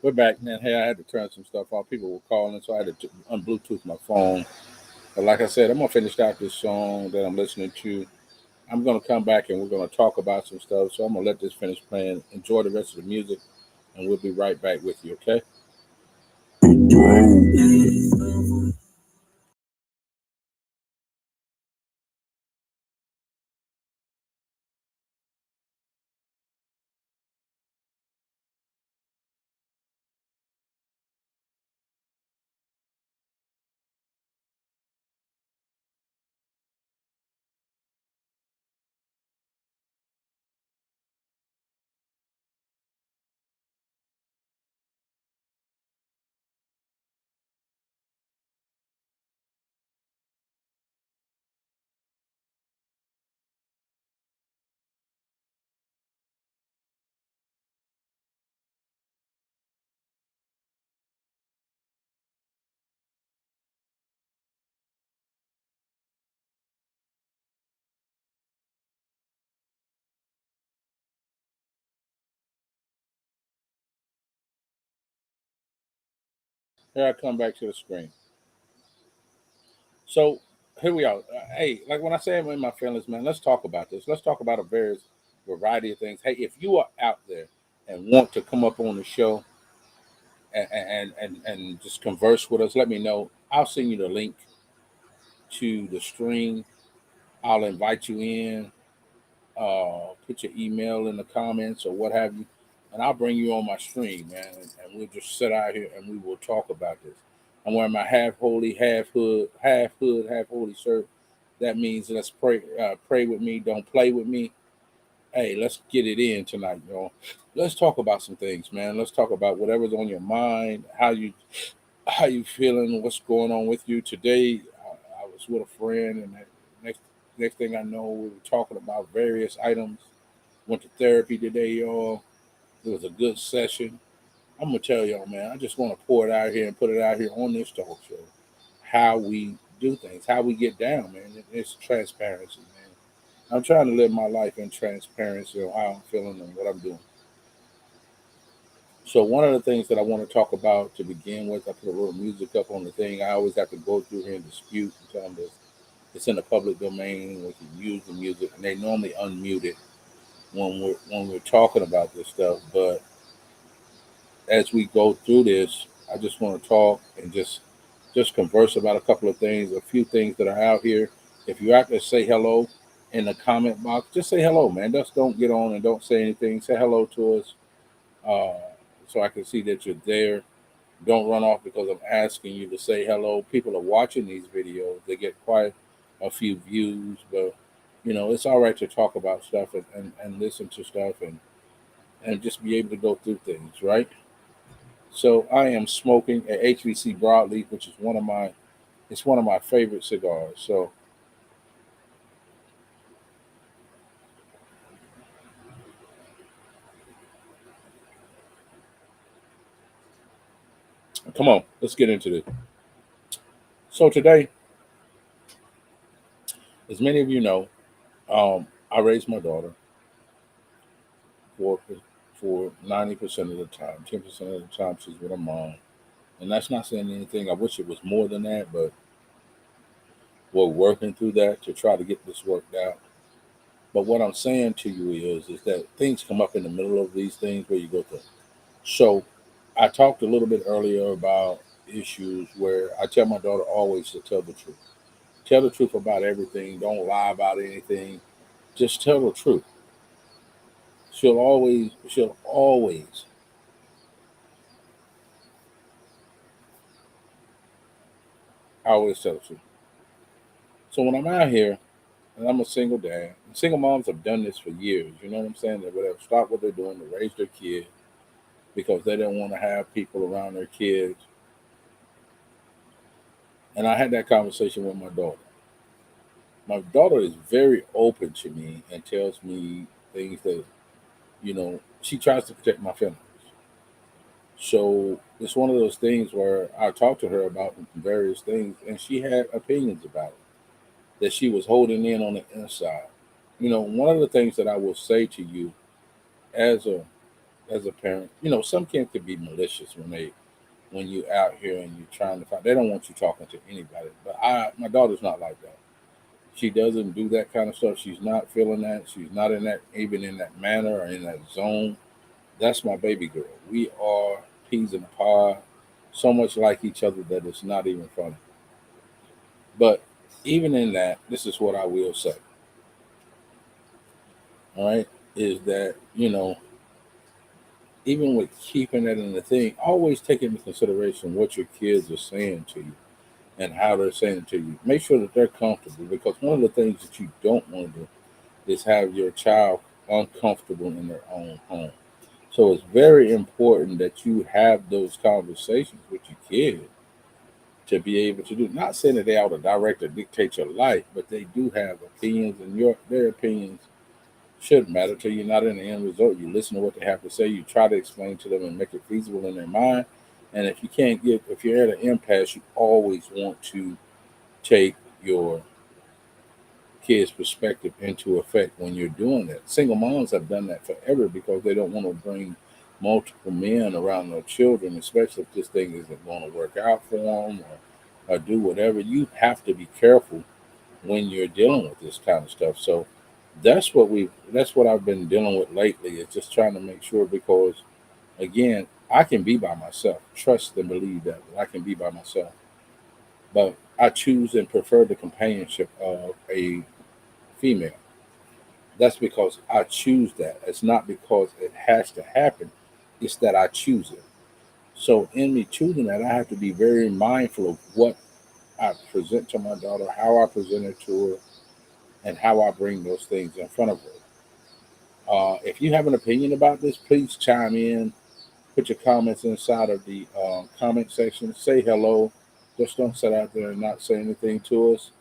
We're back, man. Hey, I had to turn some stuff off. People were calling, so I had to unbluetooth my phone. But like I said, I'm gonna finish out this song that I'm listening to. I'm gonna come back and we're gonna talk about some stuff. So I'm gonna let this finish playing. Enjoy the rest of the music, and we'll be right back with you. Okay? Here I come back to the screen. So here we are. Hey, like when I say I'm in my feelings, man, let's talk about this. Let's talk about a variety of things. Hey, if you are out there and want to come up on the show and just converse with us, let me know. I'll send you the link to the stream. I'll invite you in. Put your email in the comments or what have you, and I'll bring you on my stream, man, and we'll just sit out here and we will talk about this. I'm wearing my half holy, half hood, half holy shirt. That means let's pray, pray with me, don't play with me. Hey, let's get it in tonight, y'all. Let's talk about some things, man. Let's talk about whatever's on your mind, how you feeling, what's going on with you today. I was with a friend, and next next thing I know, we were talking about various items. Went to therapy today, y'all. It was a good session. I'm gonna tell y'all, man. I just want to pour it out here and put it out here on this talk show. How we do things, how we get down, man. It's transparency, man. I'm trying to live my life in transparency on how I'm feeling and what I'm doing. So one of the things that I want to talk about to begin with, I put a little music up on the thing. I always have to go through here and dispute and tell them this. It's in the public domain. We can use the music, and they normally unmute it when we're talking about this stuff. But as we go through this, I just want to talk and just converse about a couple of things, a few things that are out here. If you're out there, say hello in the comment box. Just say hello, man. Just don't get on and don't say anything. Say hello to us, uh, so I can see that you're there. Don't run off because I'm asking you to say hello. People are watching these videos. They get quite a few views, but it's all right to talk about stuff and listen to stuff and just be able to go through things, right? So I am smoking a HVC broadleaf, which is one of my favorite cigars. So come on, let's get into this. So today, as many of you know, I raised my daughter for for 90% of the time. 10% of the time she's with her mom. And that's not saying anything. I wish it was more than that, but we're working through that to try to get this worked out. But what I'm saying to you is that things come up in the middle of these things where you go through. So I talked a little bit earlier about issues where I tell my daughter always to tell the truth. Tell the truth about everything. Don't lie about anything. Just tell the truth. She'll always always tell the truth. So when I'm out here and I'm a single dad, and single moms have done this for years. You know what I'm saying? They would have stopped what they're doing to raise their kids because they didn't want to have people around their kids. And I had that conversation with my daughter. My daughter is very open to me and tells me things that, she tries to protect my feelings. So it's one of those things where I talked to her about various things, and she had opinions about it that she was holding in on the inside. One of the things that I will say to you as a as a parent. You know, some kids could be malicious when you out here and you're trying to find. They don't want you talking to anybody. But my daughter's not like that. She doesn't do that kind of stuff. She's not feeling that. She's not in that, even in that manner or in that zone. That's my baby girl. We are peas in a pod, so much like each other that it's not even funny. But even in that, this is what I will say. All right, is that even with keeping that in the thing, always take into consideration what your kids are saying to you and how they're saying it to you. Make sure that they're comfortable, because one of the things that you don't want to do is have your child uncomfortable in their own home. So it's very important that you have those conversations with your kids to be able to do. Not saying that they ought to direct or dictate your life, but they do have opinions, and their opinions shouldn't matter to you. Not in the end result. You listen to what they have to say. You try to explain to them and make it feasible in their mind. And if you can't get, if you're at an impasse, you always want to take your kids' perspective into effect when you're doing that. Single moms have done that forever because they don't want to bring multiple men around their children, especially if this thing isn't going to work out for them, or do whatever. You have to be careful when you're dealing with this kind of stuff. So that's what I've been dealing with lately, is just trying to make sure, because again, I can be by myself. Trust and believe that I can be by myself. But I choose and prefer the companionship of a female. That's because I choose that. It's not because it has to happen. It's that I choose it. So in me choosing that, I have to be very mindful of what I present to my daughter, how I present it to her, and how I bring those things in front of her. If you have an opinion about this, please chime in. Put your comments inside of the comment section. Say hello. Just don't sit out there and not say anything to us.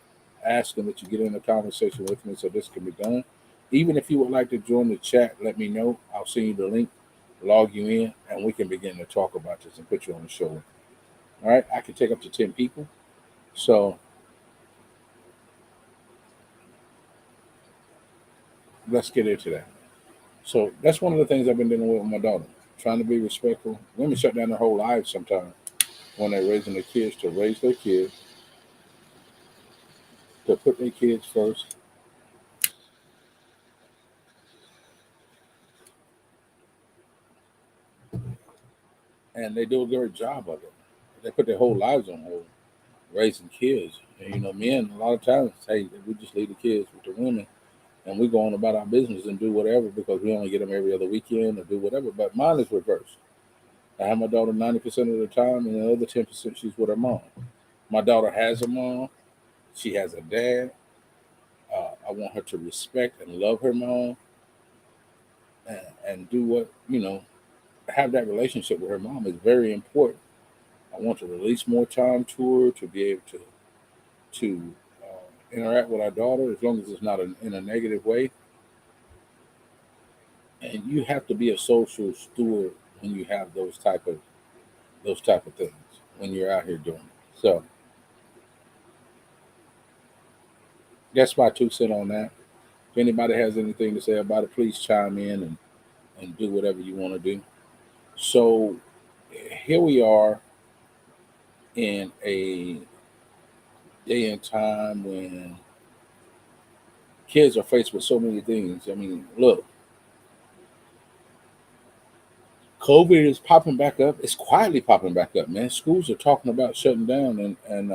Ask them that you get in a conversation with me so this can be done. Even if you would like to join the chat, let me know. I'll send you the link, log you in, and we can begin to talk about this and put you on the show. All right, I can take up to 10 people. So let's get into that. So that's one of the things I've been dealing with my daughter. Trying to be respectful. Women shut down their whole lives sometimes when they're raising their kids, to raise their kids, to put their kids first, and they do a great job of it. They put their whole lives on hold, raising kids. And men, a lot of times, hey, we just leave the kids with the women, and we go on about our business and do whatever because we only get them every other weekend or do whatever. But mine is reversed. I have my daughter 90% of the time, and the other 10% she's with her mom. My daughter has a mom. She has a dad. I want her to respect and love her mom, and do what have that relationship with her mom is very important. I want to release more time to her to be able to interact with our daughter, as long as it's not in a negative way. And you have to be a social steward when you have those type of things when you're out here doing it. So that's my 2 cents on that. If anybody has anything to say about it, please chime in and do whatever you want to do. So here we are in a day and time when kids are faced with so many things. I mean, look, COVID is popping back up. It's quietly popping back up, man. Schools are talking about shutting down, and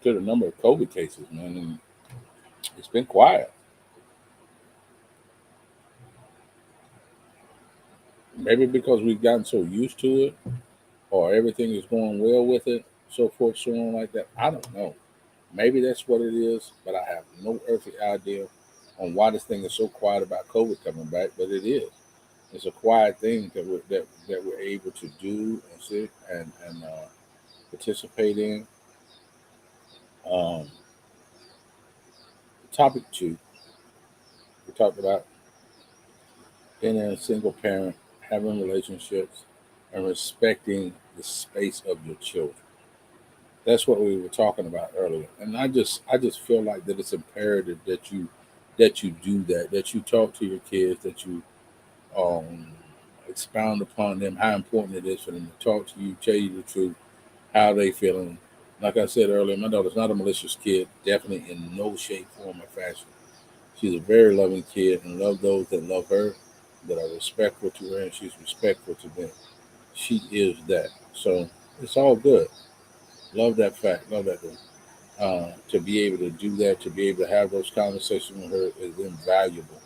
to the number of COVID cases, man, and it's been quiet. Maybe because we've gotten so used to it, or everything is going well with it, so forth, so on, like that. I don't know. Maybe that's what it is, but I have no earthly idea on why this thing is so quiet about COVID coming back. But it is. It's a quiet thing that we're able to do and sit and participate in. Um, Topic two, we talked about being a single parent, having relationships, and respecting the space of your children. That's what we were talking about earlier. And I just feel like that it's imperative that you that you do that, that you talk to your kids, that you um, expound upon them, how important it is for them to talk to you, tell you the truth, how they feeling. Like I said earlier, my daughter's not a malicious kid, definitely in no shape, form, or fashion. She's a very loving kid and love those that love her, that are respectful to her, and she's respectful to them. She is that. So it's all good. Love that fact. Love that thing. To be able to do that, to be able to have those conversations with her is invaluable.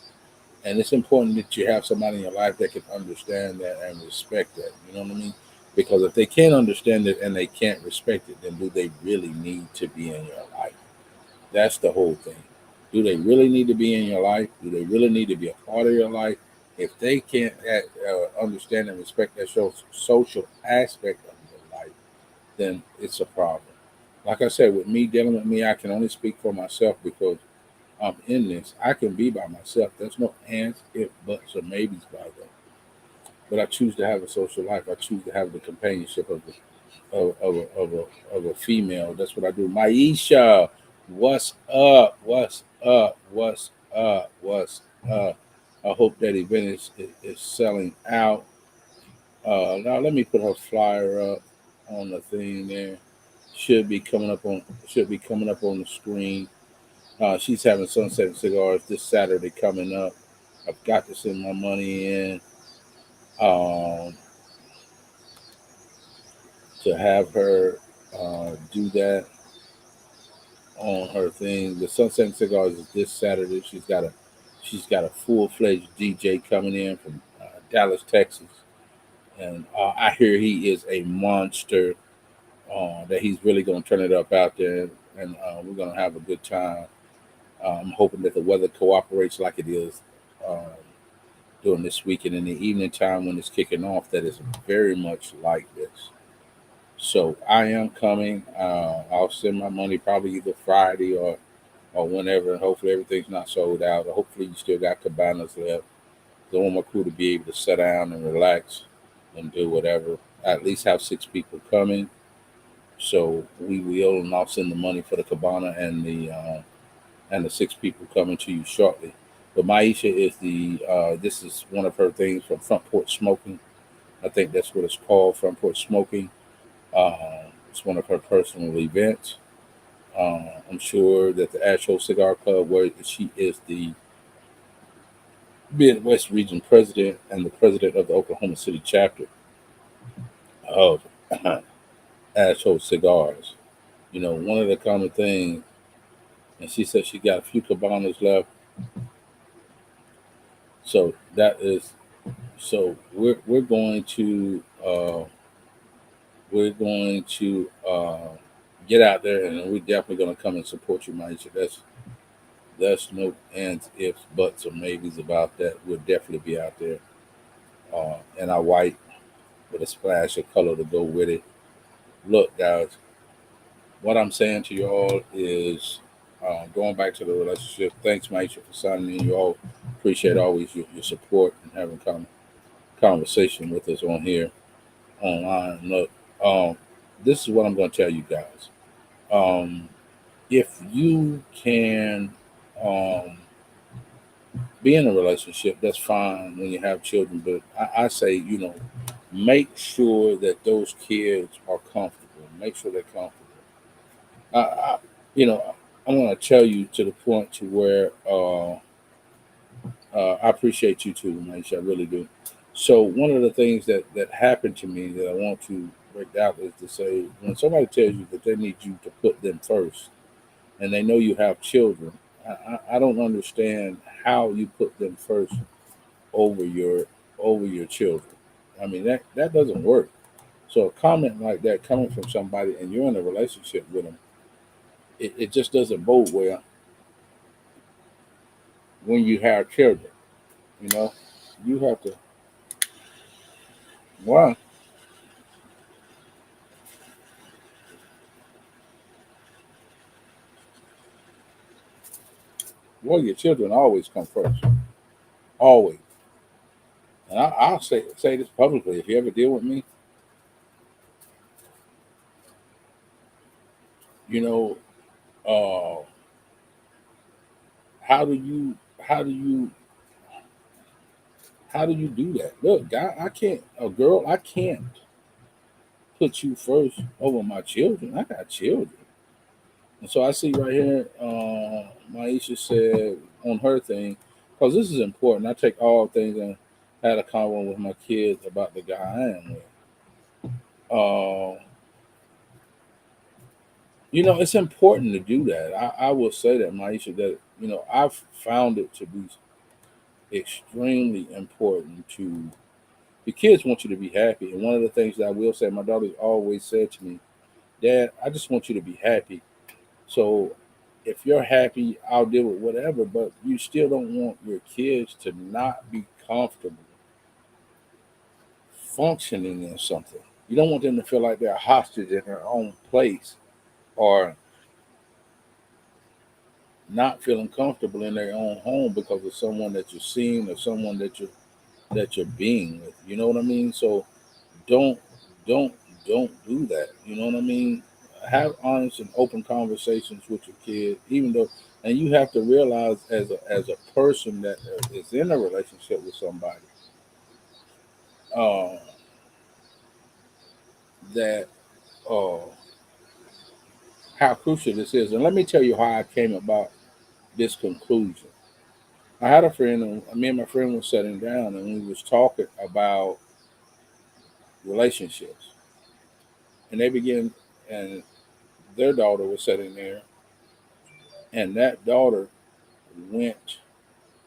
And it's important that you have somebody in your life that can understand that and respect that. You know what I mean? Because if they can't understand it and they can't respect it, then do they really need to be in your life? That's the whole thing. Do they really need to be in your life? Do they really need to be a part of your life? If they can't understand and respect that social aspect of your life, then it's a problem. Like I said, with me dealing with me, I can only speak for myself because I'm in this. I can be by myself. There's no ands, if, buts, or maybes by that. But I choose to have a social life. I choose to have the companionship of a female. That's what I do. Maisha, what's up? What's up? What's up? What's up? I hope that event is selling out. Now let me put her flyer up on the thing there. Should be coming up on the screen. She's having Sunset Cigars this Saturday coming up. I've got to send my money in um, to have her do that on her thing. The Sunset Cigars is this Saturday. She's got a full fledged DJ coming in from Dallas, Texas, and I hear he is a monster. That he's really going to turn it up out there, and we're going to have a good time. I'm hoping that the weather cooperates like it is during this weekend in the evening time when it's kicking off. That is very much like this. So I am coming. I'll send my money probably either Friday or whenever, and hopefully everything's not sold out. Or hopefully you still got cabanas left. I want my crew to be able to sit down and relax and do whatever. I at least have 6 people coming, so we will, and I'll send the money for the cabana and the 6 people coming to you shortly. But Maisha is this is one of her things from Front Porch Smoking. I think that's what it's called, Front Porch Smoking. It's one of her personal events. I'm sure that the Asheville Cigar Club, where she is the Midwest Region President and the President of the Oklahoma City chapter of Asheville Cigars. You know, one of the common things, and she said she got a few cabanas left. So that is so we're going to get out there, and we're definitely going to come and support you, Maisha. That's no ands, ifs, buts, or maybes about that. We'll definitely be out there in our white with a splash of color to go with it. Look, guys, what I'm saying to you all is going back to the relationship. Thanks, Maisha, for signing in. You all appreciate always your support and having conversation with us on here online. Look, um, this is what I'm going to tell you guys. Um, if you can um, be in a relationship, that's fine when you have children. But I say, make sure that those kids are comfortable. Make sure they're comfortable. I you know, I want to tell you to the point to where I appreciate you too, Manish. I really do. So one of the things that happened to me that I want to break out is to say when somebody tells you that they need you to put them first, and they know you have children, I don't understand how you put them first over your children. I mean that doesn't work. So a comment like that coming from somebody and you're in a relationship with them, it just doesn't bode well when you have children. You know, you have to. Why? Well, your children always come first, always. And I'll say this publicly. If you ever deal with me, you know, uh, how do you do that? Look, guy, I can't. A girl, I can't put you first over my children. I got children. And so I see right here, Maisha said on her thing, because this is important. I take all things and had a convo with my kids about the guy I am with. Uh, it's important to do that. I will say that, Maisha, that, I've found it to be extremely important to, the kids want you to be happy. And one of the things that I will say, my daughter's always said to me, Dad, I just want you to be happy. So if you're happy, I'll deal with whatever, but you still don't want your kids to not be comfortable functioning in something. You don't want them to feel like they're a hostage in their own place, or not feeling comfortable in their own home because of someone that you're seeing or someone that you're being with. You know what I mean? So don't don't don't do that. You know what I mean? Have honest and open conversations with your kid, even though, and you have to realize as a person that is in a relationship with somebody, uh, that uh, how crucial this is. And let me tell you how I came about this conclusion. I had a friend, and me and my friend was sitting down, and we was talking about relationships, and they began, and their daughter was sitting there, and that daughter went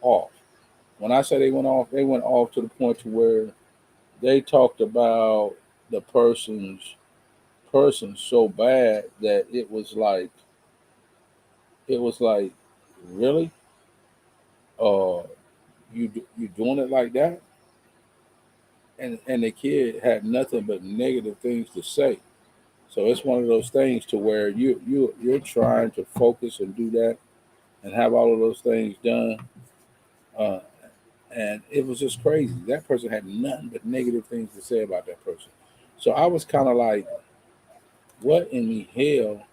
off. When I say they went off to the point to where they talked about the person so bad that it was like really, uh you doing it like that, and the kid had nothing but negative things to say. So it's one of those things to where you're trying to focus and do that and have all of those things done. Uh, and it was just crazy. That person had nothing but negative things to say about that person. So I was kind of like, what in the hell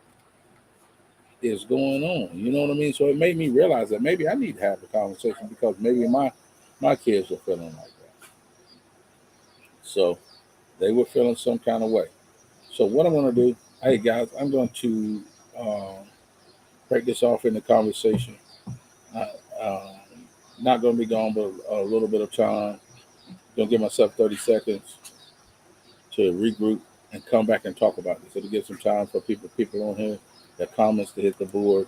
is going on? You know what I mean? So it made me realize that maybe I need to have the conversation because maybe my kids are feeling like that. So they were feeling some kind of way. So what I'm going to do, hey guys, I'm going to um, break this off in the conversation. Uh, um, Not going to be gone, but a little bit of time. Going to give myself 30 seconds to regroup and come back and talk about this. It'll give some time for people on here, their comments to hit the board,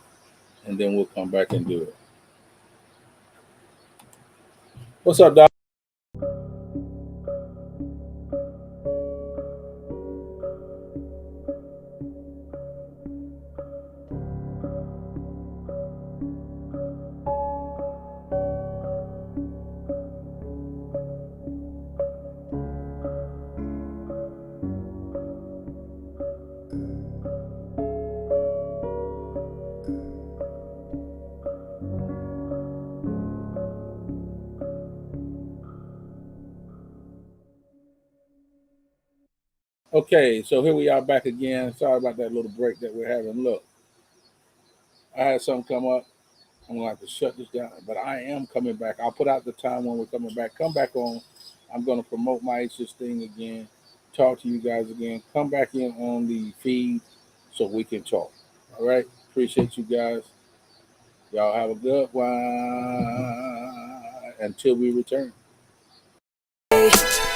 and then we'll come back and do it. What's up, Doc? Okay, so here we are back again. Sorry about that little break that we're having. Look, I had something come up. I'm gonna have to shut this down, but I am coming back. I'll put out the time when we're coming back. Come back on. I'm gonna promote my Aces thing again. Talk to you guys again. Come back in on the feed so we can talk. All right. Appreciate you guys. Y'all have a good one until we return.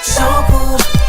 So cool.